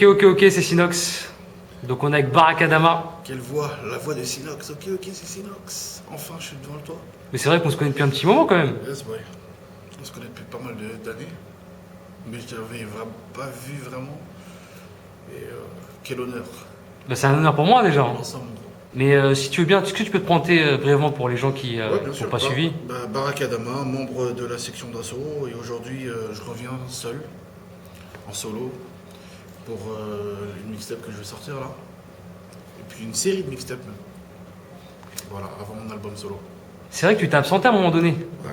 Ok, c'est Sinox. Donc on est avec Barakadama. Quelle voix? La voix de Sinox. Ok, c'est Sinox. Enfin, je suis devant toi. Mais c'est vrai qu'on se connaît depuis un petit moment quand même. Yes, boy. On se connaît depuis pas mal d'années. Mais je t'avais pas vu vraiment. Et quel honneur. Bah, c'est un honneur pour moi déjà. Ensemble. Mais si tu veux bien, est-ce que tu peux te présenter brièvement pour les gens qui Ouais, bien n'ont sûr. pas suivi? Barakadama, membre de la section d'assaut. Et aujourd'hui, je reviens seul, en solo, pour une mixtape que je vais sortir là. Et puis une série de mixtapes même. Voilà, avant mon album solo. C'est vrai que tu t'es absenté à un moment donné. Ouais.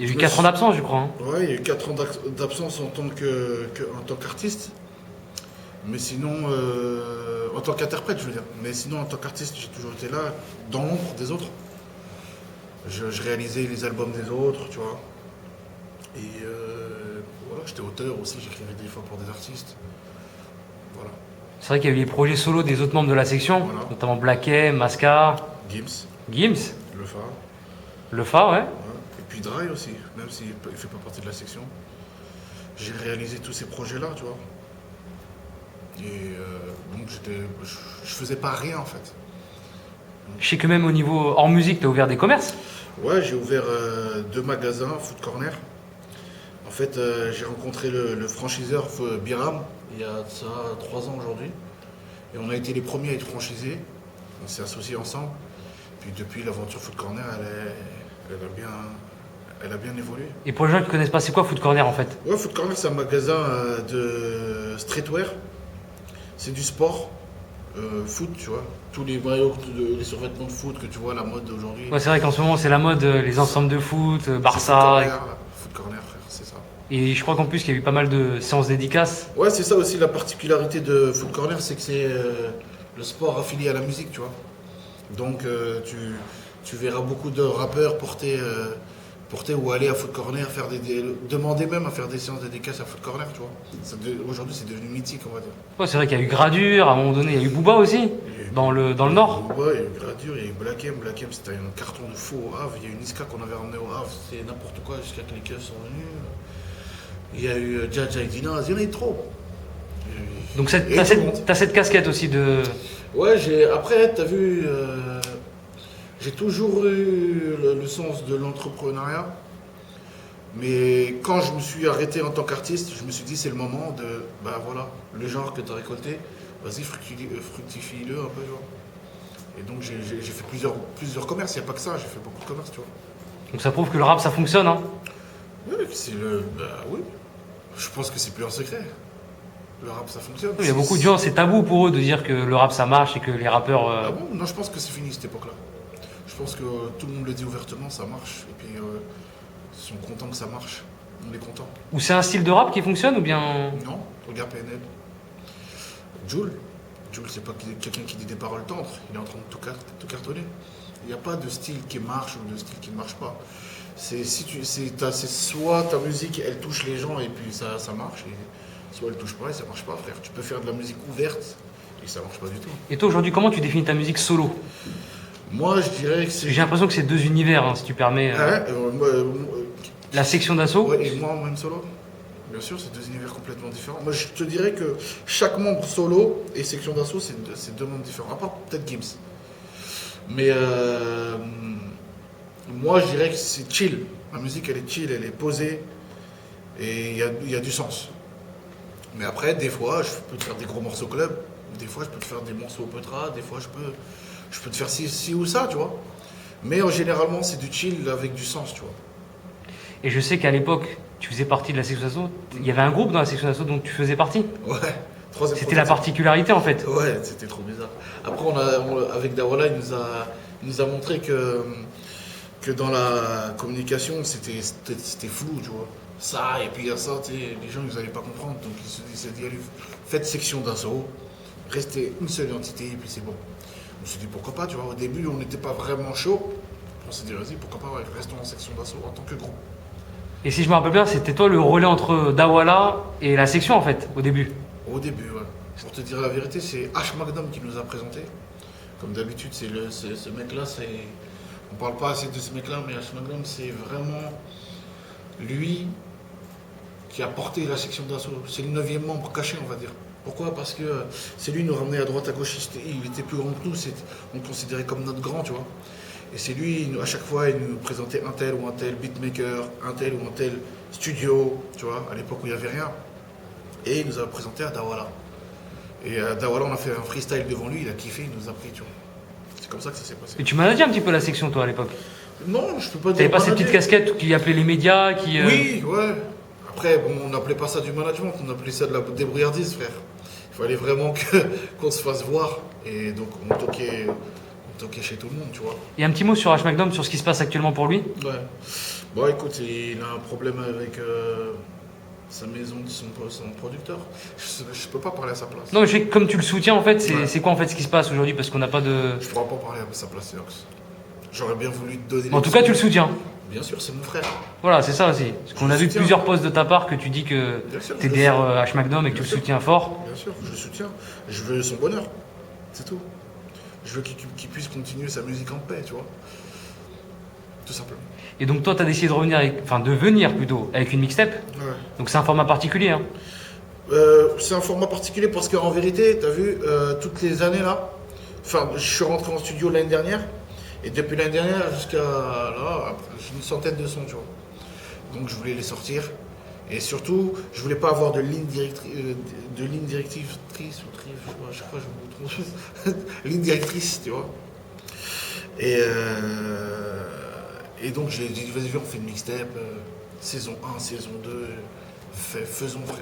Il y a eu 4 ans d'absence, je crois. Hein. Ouais, il y a eu 4 ans d'absence en tant qu'artiste. Mais sinon, en tant qu'interprète, je veux dire. Mais sinon, en tant qu'artiste, j'ai toujours été là, dans l'ombre des autres. Je réalisais les albums des autres, tu vois. Et voilà, j'étais auteur aussi, j'écrivais des fois pour des artistes. Voilà. C'est vrai qu'il y a eu les projets solo des autres membres de la section, Voilà. notamment Blaquet, Mascar, Gims, Gims, Le Phare. Le Phare, ouais. Ouais. Et puis Dry aussi, même s'il ne fait pas partie de la section. J'ai réalisé tous ces projets-là, tu vois. Et donc je faisais pas rien en fait. Je sais que même au niveau hors musique, tu as ouvert des commerces. Ouais, j'ai ouvert 2 magasins, Food Corner. En fait, j'ai rencontré le franchiseur Biram il y a ça 3 ans aujourd'hui. Et on a été les premiers à être franchisés. On s'est associés ensemble. Puis depuis, l'aventure Food Corner, elle a bien évolué. Et pour les gens qui ne connaissent pas, c'est quoi Food Corner en fait? Ouais, Food Corner, c'est un magasin de streetwear. C'est du sport, foot, tu vois. Tous les maillots, les survêtements de foot que tu vois à la mode aujourd'hui. Ouais, c'est vrai qu'en ce moment, c'est la mode, les ensembles de foot, Barça. Foot Corner, frère, c'est ça. Et je crois qu'en plus, il y a eu pas mal de séances dédicaces. Ouais, c'est ça aussi la particularité de Foot Corner, c'est que c'est le sport affilié à la musique, tu vois. Donc tu verras beaucoup de rappeurs porter ou aller à Foot Corner, demander même à faire des séances dédicaces à Foot Corner, tu vois. Aujourd'hui, c'est devenu mythique, on va dire. Ouais, c'est vrai qu'il y a eu Gradure, à un moment donné, il y a eu Booba aussi, dans le Nord. Ouais, il y a eu Gradure, il y a eu Black M. Black M, c'était un carton de fou au Havre. Il y a eu Niska qu'on avait ramené au Havre, c'était n'importe quoi jusqu'à que les keufs sont venus. Il y a eu Jaja et Dinaz, il y en a eu trop. Donc t'as cette casquette aussi de... Ouais, après, t'as vu, j'ai toujours eu le sens de l'entrepreneuriat. Mais quand je me suis arrêté en tant qu'artiste, je me suis dit c'est le moment de, bah voilà, le genre que tu as récolté, vas-y fructifie-le un peu, genre. Et donc j'ai fait plusieurs commerces, il n'y a pas que ça, j'ai fait beaucoup de commerces, tu vois. Donc ça prouve que le rap, ça fonctionne, hein. Oui, oui, je pense que c'est plus un secret. Le rap, ça fonctionne. Il y a beaucoup de gens, c'est tabou pour eux de dire que le rap, ça marche et que les rappeurs... Ah bon? Non, je pense que c'est fini cette époque-là. Je pense que tout le monde le dit ouvertement, ça marche. Et puis, ils sont contents que ça marche. On est contents. Ou c'est un style de rap qui fonctionne ou bien... Non, regarde PNL. Jul, c'est pas quelqu'un qui dit des paroles tendres. Il est en train de tout cartonner. Il n'y a pas de style qui marche ou de style qui ne marche pas. C'est soit ta musique, elle touche les gens et puis ça marche. Et soit elle touche pas et ça marche pas, frère. Tu peux faire de la musique ouverte et ça marche pas du tout. Et toi, aujourd'hui, comment tu définis ta musique solo? Moi, je dirais que c'est... J'ai l'impression que c'est 2 univers, hein, si tu permets. La section d'assaut. Ouais, et moi, même solo. Bien sûr, c'est 2 univers complètement différents. Moi, je te dirais que chaque membre solo et section d'assaut, c'est 2 mondes différents. À part peut-être Gims. Mais moi, je dirais que c'est chill. La musique, elle est chill, elle est posée. Et il y a du sens. Mais après, des fois, je peux te faire des gros morceaux club. Des fois, je peux te faire des morceaux Petra. Des fois, je peux te faire ci ou ça, tu vois. Mais généralement, c'est du chill avec du sens, tu vois. Et je sais qu'à l'époque, tu faisais partie de la section d'assaut. Il y avait un groupe dans la section d'assaut dont tu faisais partie. Ouais. C'était la particularité en fait. Ouais, c'était trop bizarre. Après, avec Dawala, il nous a montré que dans la communication, c'était flou, tu vois. Ça, et puis il y a ça, tu sais, les gens, ils n'allaient pas comprendre. Donc, il s'est dit, allez, faites section d'assaut, restez une seule entité, et puis c'est bon. Je me suis dit, pourquoi pas, tu vois. Au début, on n'était pas vraiment chaud. On s'est dit, vas-y, pourquoi pas, ouais, restons en section d'assaut en tant que groupe. Et si je me rappelle bien, c'était toi le relais entre Dawala et la section en fait, au début. Au début, ouais. Pour te dire la vérité, c'est H Magnum qui nous a présenté. Comme d'habitude, ce mec-là, on parle pas assez de ce mec-là, mais H Magnum, c'est vraiment lui qui a porté la section d'assaut. C'est le 9e membre caché, on va dire. Pourquoi? Parce que c'est lui qui nous ramenait à droite à gauche, il était plus grand que nous, on le considérait comme notre grand, tu vois. Et c'est lui, à chaque fois, il nous présentait un tel ou un tel beatmaker, un tel ou un tel studio, tu vois, à l'époque où il n'y avait rien. Et il nous a présenté à Dawala. Et à Dawala, on a fait un freestyle devant lui, il a kiffé, il nous a pris, tu vois. C'est comme ça que ça s'est passé. Et tu manageais un petit peu la section, toi, à l'époque? Non, je peux pas dire. T'avais pas ces manager. petites casquettes qui appelaient les médias, qui... Oui, ouais. Après, bon, on n'appelait pas ça du management, on appelait ça de la débrouillardise, frère. Il fallait vraiment qu'on se fasse voir. Et donc, on toquait chez tout le monde, tu vois. Et un petit mot sur H. McDom, sur ce qui se passe actuellement pour lui? Ouais. Bon, écoute, il a un problème avec sa maison, son producteur. Je peux pas parler à sa place. Non, mais je sais que comme tu le soutiens, en fait, Ouais. c'est quoi en fait ce qui se passe aujourd'hui? Parce qu'on n'a pas de... Je pourrais pas parler à sa place, Yox. J'aurais bien voulu te donner. En tout cas, tu le soutiens. Bien sûr, c'est mon frère. Voilà, c'est ça aussi. Parce qu'on a vu soutiens. plusieurs posts de ta part que tu dis que Bien sûr, t'es je le derrière H. McDom et que tu Bien le sûr. soutiens fort. Bien sûr, je le soutiens. Je veux son bonheur. C'est tout. Je veux qu'il puisse continuer sa musique en paix, tu vois. Tout simplement. Et donc toi, t'as décidé de revenir avec... Enfin, de venir plutôt, avec une mixtape. Ouais. Donc c'est un format particulier, hein. C'est un format particulier parce qu'en vérité, t'as vu, toutes les années là, enfin, je suis rentré en studio l'année dernière, et depuis l'année dernière jusqu'à là, j'ai une centaine de sons, tu vois. Donc je voulais les sortir, et surtout, je voulais pas avoir de ligne directrice, je crois que je me trompe, ligne directrice, tu vois. Et donc j'ai dit, vas-y, on fait une mixtape, saison 1, saison 2, faisons, frère.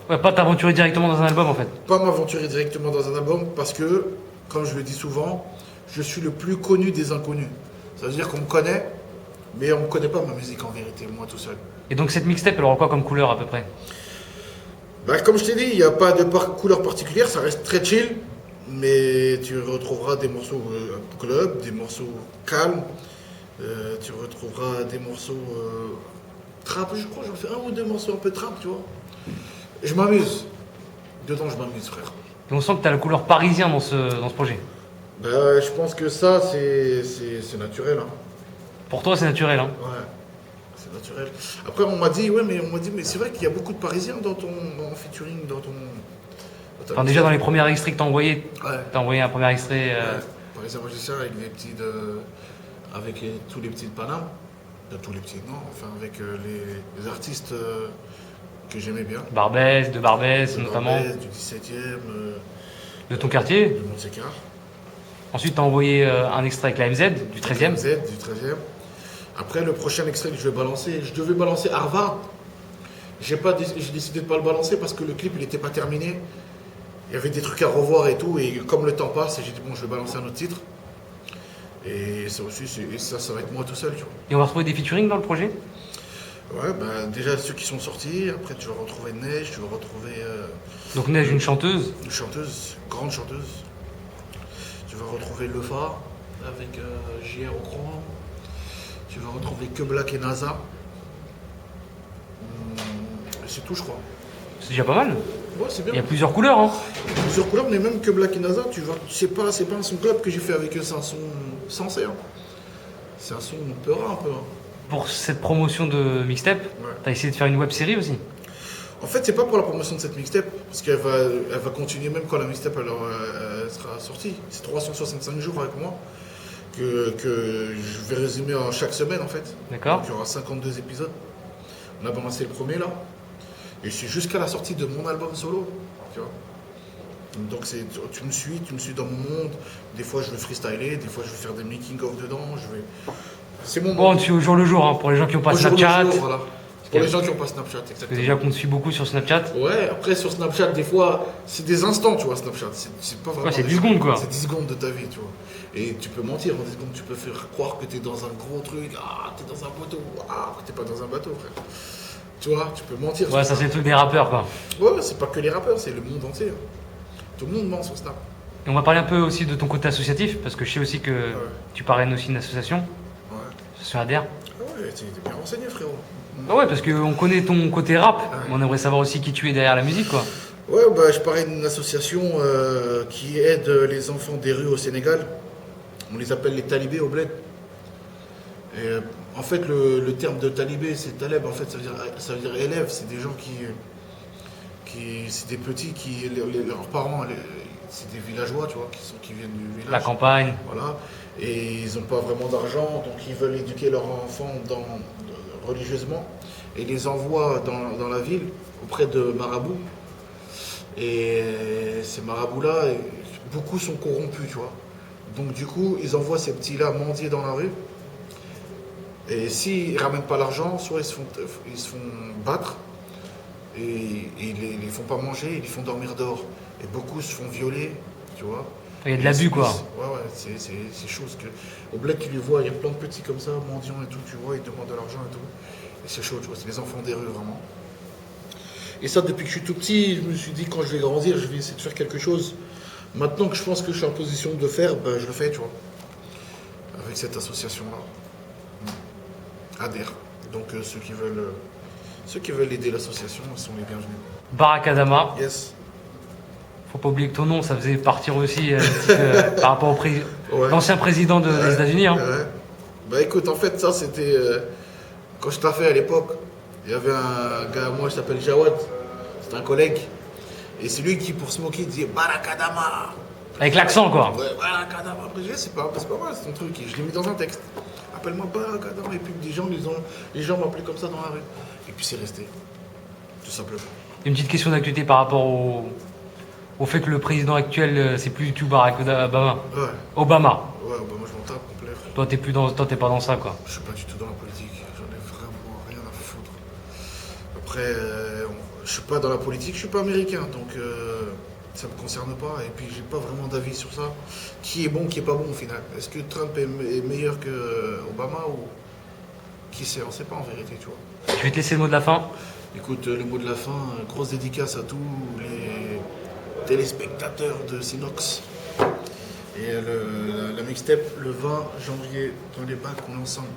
Ouais, pas t'aventurer directement dans un album en fait. Pas m'aventurer directement dans un album parce que, comme je le dis souvent, je suis le plus connu des inconnus. Ça veut dire qu'on me connaît, mais on ne connaît pas ma musique en vérité, moi tout seul. Et donc cette mixtape, elle aura quoi comme couleur à peu près? Bah, comme je t'ai dit, il n'y a pas de couleur particulière, ça reste très chill, mais tu retrouveras des morceaux club, des morceaux calmes, tu retrouveras des morceaux trap, je crois, j'en fais un ou deux morceaux un peu trap, tu vois. Je m'amuse. Dedans, je m'amuse, frère. Et on sent que t'as la couleur parisien dans ce projet. Bah, je pense que ça, c'est naturel. Hein. Pour toi, c'est naturel, hein. Ouais, c'est naturel. Après, on m'a dit, mais c'est vrai qu'il y a beaucoup de Parisiens dans ton featuring, dans ta Enfin, déjà dans les premiers extraits que t'as envoyés, Ouais. t'as envoyé un premier extrait. Ouais. Parisien magicien avec les petits avec tous les petits de Paname. Tous les petits, non, enfin avec les artistes que j'aimais bien. Barbès, de Barbès De notamment, Barbès, du 17e, de ton quartier. de Montsécart. Ensuite, t'as envoyé un extrait avec la MZ, du 13e. Z, du 13e. Après, le prochain extrait que je vais balancer, je devais balancer Harvard. J'ai décidé de ne pas le balancer parce que le clip, il n'était pas terminé. Il y avait des trucs à revoir et tout. Et comme le temps passe, j'ai dit, bon, je vais balancer un autre titre. Et ça aussi, ça va être moi tout seul, tu vois. Et on va retrouver des featuring dans le projet? Ouais, bah, déjà ceux qui sont sortis. Après, tu vas retrouver Neige, tu vas retrouver Donc Neige, une chanteuse. une chanteuse, grande chanteuse. Tu vas retrouver Le Phare avec JR au chrome. Tu vas retrouver Que Black et NASA. C'est tout, je crois. C'est déjà pas mal. Ouais, c'est bien. Il y a plusieurs couleurs, hein. Plusieurs couleurs, mais même Que Black et NASA, c'est pas un son club que j'ai fait avec eux, c'est un son sensé. Hein. C'est un son peura un peu. Hein. Pour cette promotion de mixtape, Ouais. t'as essayé de faire une web série aussi. En fait, c'est pas pour la promotion de cette mixtape, parce qu'elle va continuer même quand la mixtape elle sera sortie. C'est 365 jours avec moi que je vais résumer en chaque semaine en fait. D'accord. Donc il y aura 52 épisodes. On a balancé le premier là. Et c'est jusqu'à la sortie de mon album solo. Tu vois. Donc tu me suis dans mon monde. Des fois je vais freestyler, des fois je vais faire des making-of dedans. C'est mon Bon, monde. tu es au jour le jour, hein, pour les gens qui n'ont pas Au jour le Snapchat. jour, voilà. Pour les gens qui n'ont pas Snapchat, Parce que exactement. déjà qu'on te suit beaucoup sur Snapchat. Ouais, après sur Snapchat, des fois, c'est des instants, tu vois, Snapchat. C'est pas vraiment. Ouais, c'est des 10 secondes, quoi. C'est 10 secondes de ta vie, tu vois. Et tu peux mentir en 10 secondes, tu peux faire croire que t'es dans un gros truc, t'es dans un bateau, t'es pas dans un bateau, frère. Tu vois, tu peux mentir. Ouais, sur ça c'est le truc des rappeurs, quoi. Ouais, c'est pas que les rappeurs, c'est le monde entier. Tout le monde ment sur Snap. Et on va parler un peu aussi de ton côté associatif, parce que je sais aussi que tu parraines aussi une association, Ouais. l'association ADER. Ah ouais, t'es bien renseigné, frérot. Ah ouais, parce qu'on connaît ton côté rap, Ouais. mais on aimerait savoir aussi qui tu es derrière la musique, quoi. Ouais, bah, je parraine une association qui aide les enfants des rues au Sénégal. On les appelle les talibés au bled. Et, en fait, le terme de talibé, c'est taleb, en fait, ça veut dire élève. C'est des gens C'est des petits leurs parents, c'est des villageois, tu vois, qui viennent du village. La campagne. Voilà. Et ils n'ont pas vraiment d'argent, donc ils veulent éduquer leurs enfants religieusement. Et ils les envoient dans la ville auprès de marabouts. Et ces marabouts-là, beaucoup sont corrompus, tu vois. Donc du coup, ils envoient ces petits-là mendier dans la rue. Et s'ils ne ramènent pas l'argent, soit ils se font battre, et ils les font pas manger, ils les font dormir dehors. Et beaucoup se font violer, tu vois. Il y a de l'abus, quoi. Ouais, c'est chose que... Au bled, tu les vois, il y a plein de petits comme ça, mendiants et tout, tu vois, ils demandent de l'argent et tout. Et c'est chaud, tu vois, c'est les enfants des rues, vraiment. Et ça, depuis que je suis tout petit, je me suis dit, quand je vais grandir, je vais essayer de faire quelque chose. Maintenant que je pense que je suis en position de le faire, ben, je le fais, tu vois. Avec cette association-là. Adhère. Donc ceux qui veulent aider l'association, ils sont les bienvenus. Barack Adama. Yes. Faut pas oublier que ton nom, ça faisait partir aussi par rapport au Ouais. l'ancien président des États-Unis. Hein. Ouais. Bah écoute, en fait, ça c'était... quand je t'ai fait à l'époque, il y avait un gars, moi, je s'appelle Jawad. C'est un collègue. Et c'est lui qui, pour se moquer, disait Barack Adama. Avec l'accent, quoi. Ouais, Barack Adama. Après, je dis, c'est pas mal, c'est ton truc. Et je l'ai mis dans un texte. Appelle-moi Barack Adama. Et puis les gens m'appelaient comme ça dans la rue. Et puis c'est resté. Tout simplement. Une petite question d'actualité par rapport au fait que le président actuel, c'est plus du tout Barack Obama. Ouais. Obama. Ouais, bah moi je m'en tape complet. Toi, t'es pas dans ça, quoi. Je suis pas du tout dans la politique. J'en ai vraiment rien à foutre. Après, je suis pas dans la politique, je suis pas américain. Donc ça me concerne pas. Et puis j'ai pas vraiment d'avis sur ça. Qui est bon, qui est pas bon au final. Est-ce que Trump est meilleur que Obama ou qui sait? On sait pas en vérité, tu vois. Je vais te laisser le mot de la fin. Écoute, le mot de la fin, grosse dédicace à tous les téléspectateurs de Sinox. Et la mixtape, le 20 janvier, dans les bacs, on est ensemble.